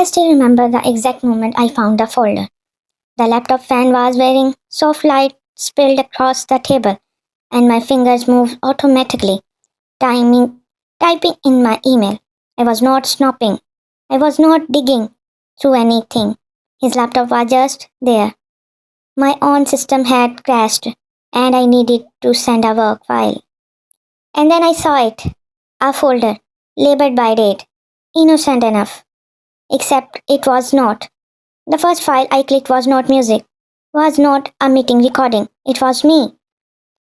I still remember the exact moment I found the folder. The laptop fan was wearing soft light spilled across the table, and my fingers moved automatically, timing, typing in my email. I was not snooping. I was not digging through anything. His laptop was just there. My own system had crashed, and I needed to send a work file. And then I saw it, a folder, labeled by date. Innocent enough. Except it was not. The first file I clicked was not music, was not a meeting recording. It was me.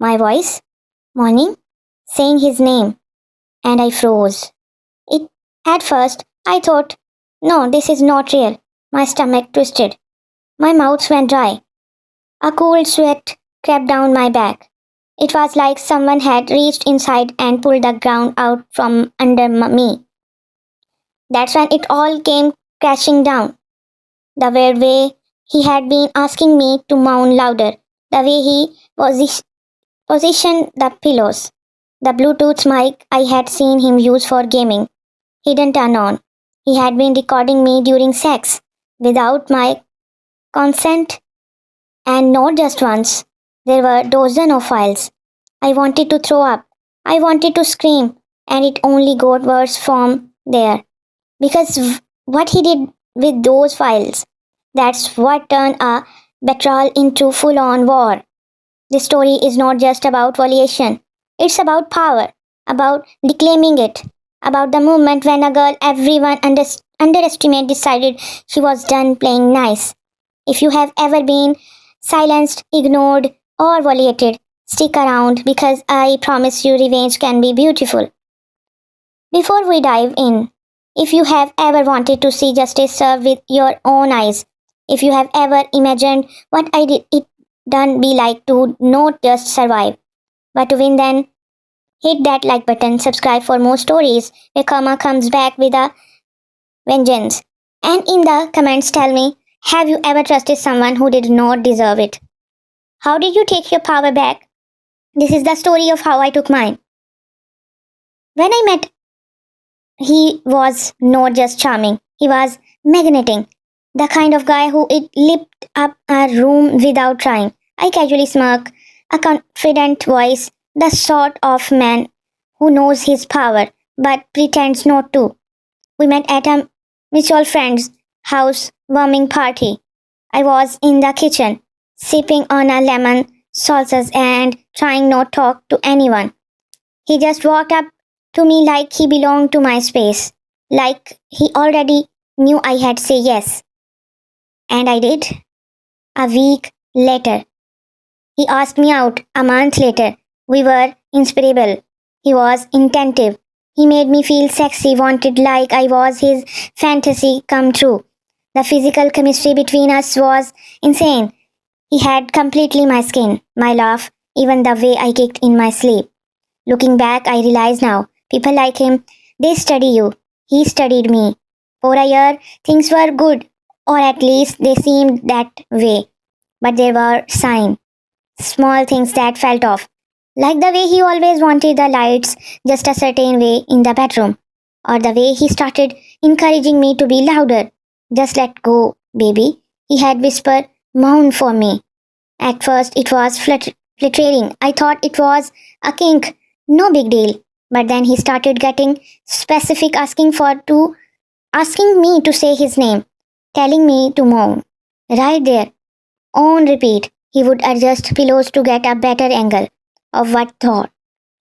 My voice, morning, saying his name, and I froze. It at first I thought, no, this is not real. My stomach twisted. My mouth went dry. A cold sweat crept down my back. It was like someone had reached inside and pulled the ground out from under me. That's when it all came crashing down. The weird way he had been asking me to moan louder, the way he positioned the pillows, the Bluetooth mic I had seen him use for gaming. He didn't turn on. He had been recording me during sex, without my consent, and not just once. There were dozens of files. I wanted to throw up. I wanted to scream, and it only got worse from there. Because what he did with those files, that's what turned a betrayal into full on war. This story is not just about violation, it's about power, about reclaiming it, about the moment when a girl everyone underestimated decided she was done playing nice. If you have ever been silenced, ignored, or violated, stick around because I promise you revenge can be beautiful. Before we dive in, if you have ever wanted to see justice served with your own eyes, if you have ever imagined what I did it done be like to not just survive, but to win, then hit that like button, subscribe for more stories where karma comes back with a vengeance. And in the comments tell me, have you ever trusted someone who did not deserve it? How did you take your power back? This is the story of how I took mine. When I met, he was not just charming, he was magnetic. The kind of guy who it lit up a room without trying. I casually smirk, a confident voice, the sort of man who knows his power but pretends not to. We met at a mutual friend's house warming party. I was in the kitchen, sipping on a lemon sauces and trying not to talk to anyone. He just walked up to me like he belonged to my space, like he already knew I had say yes. And I did. A week later, he asked me out. A month later, we were inseparable. He was attentive. He made me feel sexy, wanted like I was his fantasy come true. The physical chemistry between us was insane. He had completely my skin, my laugh, even the way I kicked in my sleep. Looking back, I realize now, people like him, they study you. He studied me. For a year, things were good, or at least they seemed that way. But there were signs, small things that felt off. Like the way he always wanted the lights just a certain way in the bedroom, or the way he started encouraging me to be louder. Just let go, baby. He had whispered, moan for me. At first, it was flattering. I thought it was a kink, no big deal. But then he started getting specific, asking me to say his name, telling me to moan. Right there, on repeat, he would adjust pillows to get a better angle of what thought.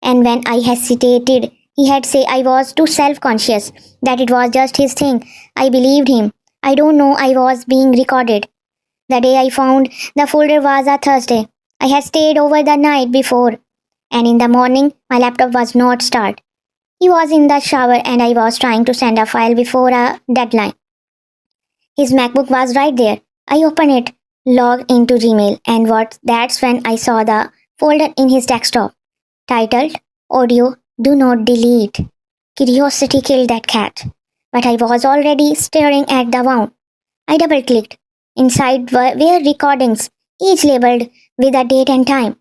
And when I hesitated, he had say I was too self-conscious, that it was just his thing. I believed him. I don't know I was being recorded. The day I found the folder was a Thursday. I had stayed over the night before, and in the morning my laptop was not start. He was in the shower and I was trying to send a file before a deadline. His MacBook was right there. I opened it, logged into Gmail, and that's when I saw the folder in his desktop, titled Audio Do Not Delete. Curiosity killed that cat, but I was already staring at the wound. I double clicked. Inside were recordings, each labeled with a date and time.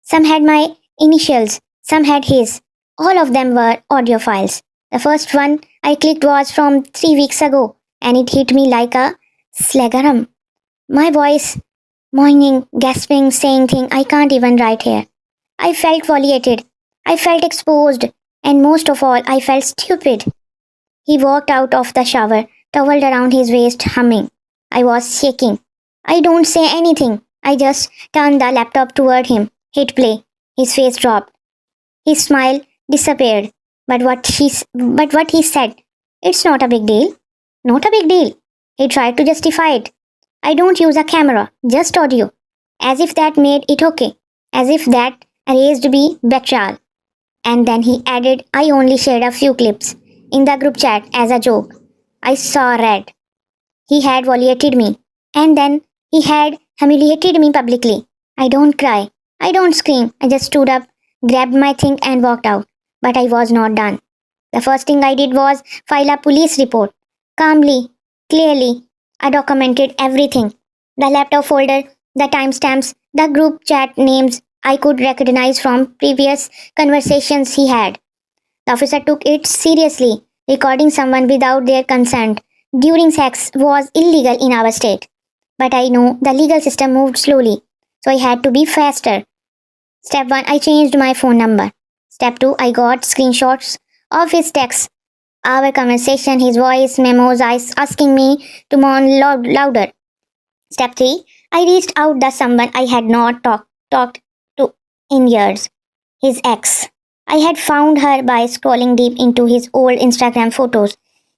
Some had my initials, some had his. All of them were audio files. The first one I clicked was from 3 weeks ago, and it hit me like a slagarum. My voice moaning, gasping, saying things I can't even write here. I felt violated. I felt exposed. And most of all, I felt stupid. He walked out of the shower, towel around his waist, humming. I was shaking. I don't say anything. I just turned the laptop toward him, hit play. His face dropped. His smile disappeared. But what he said, it's not a big deal. Not a big deal. He tried to justify it. I don't use a camera, just audio. As if that made it okay. As if that erased be betrayal. And then he added, I only shared a few clips in the group chat as a joke. I saw red. He had violated me. And then he had humiliated me publicly. I don't cry. I don't scream. I just stood up, grabbed my thing, and walked out. But I was not done. The first thing I did was file a police report. Calmly, clearly, I documented everything. The laptop folder, the timestamps, the group chat names I could recognize from previous conversations he had. The officer took it seriously. Recording someone without their consent during sex was illegal in our state. But I know the legal system moved slowly, so I had to be faster. Step 1, I changed my phone number. Step 2, I got screenshots of his texts, our conversation, his voice memos asking me to moan louder. Step 3, I reached out to someone I had not talked to in years, his ex. I had found her by scrolling deep into his old Instagram photos.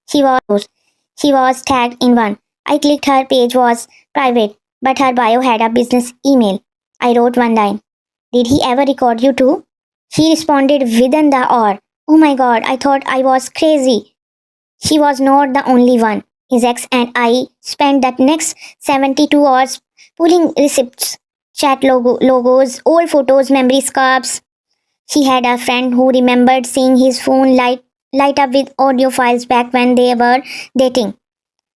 She was tagged in one. I clicked, her page was private, but her bio had a business email. I wrote one line. Did he ever record you too? She responded within the hour. Oh my god, I thought I was crazy. She was not the only one. His ex and I spent that next 72 hours pulling receipts, chat logos, old photos, memory scarps. She had a friend who remembered seeing his phone light up with audio files back when they were dating.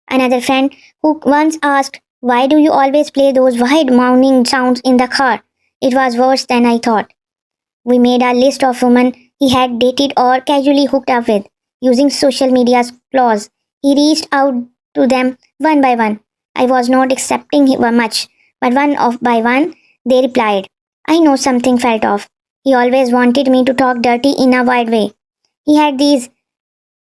Another friend who once asked, why do you always play those weird moaning sounds in the car? It was worse than I thought. We made a list of women he had dated or casually hooked up with. Using social media's clause, he reached out to them one by one. I was not accepting much, but by one, they replied. I know something felt off. He always wanted me to talk dirty in a wide way. He had these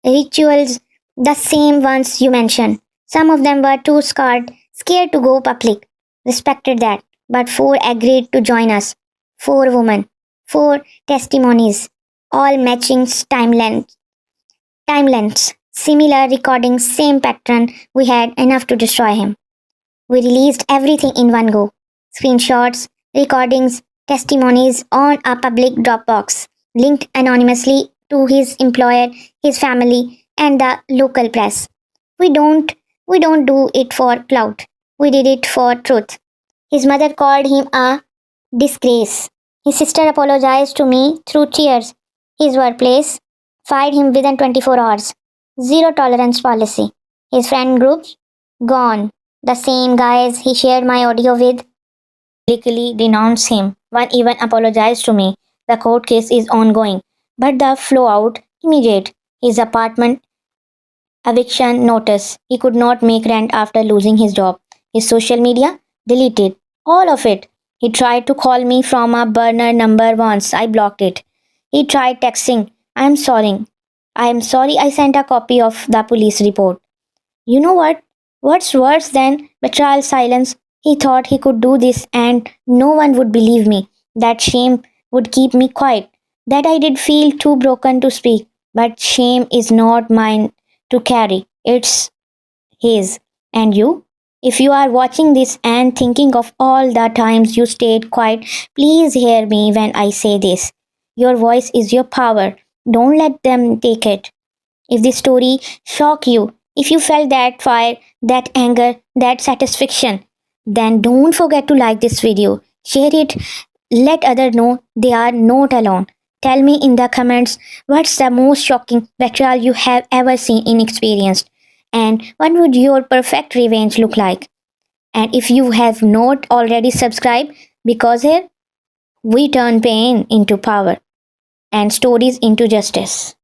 rituals, the same ones you mentioned. Some of them were too scared to go public. Respected that. But 4 agreed to join us. 4 women. 4 testimonies. All matching timelines. Similar recordings, same pattern. We had enough to destroy him. We released everything in one go. Screenshots, recordings, testimonies on a public Dropbox, linked anonymously to his employer, his family, and the local press. We don't do it for clout. We did it for truth. His mother called him a disgrace. His sister apologized to me through tears. His workplace fired him within 24 hours. Zero tolerance policy. His friend groups gone. The same guys he shared my audio with publicly denounced him. One even apologized to me. The court case is ongoing, but the fallout immediate. His apartment eviction notice. He could not make rent after losing his job. His social media deleted. All of it. He tried to call me from a burner number once. I blocked it. He tried texting. I'm sorry. I am sorry I sent a copy of the police report. You know what? What's worse than betrayal silence? He thought he could do this and no one would believe me. That shame would keep me quiet. That I did feel too broken to speak. But shame is not mine to carry. It's his. And you? If you are watching this and thinking of all the times you stayed quiet, please hear me when I say this. Your voice is your power. Don't let them take it. If this story shocked you, if you felt that fire, that anger, that satisfaction, then don't forget to like this video. Share it. Let others know they are not alone. Tell me in the comments what's the most shocking betrayal you have ever seen and experienced. And what would your perfect revenge look like? And if you have not already subscribed, because here we turn pain into power and stories into justice.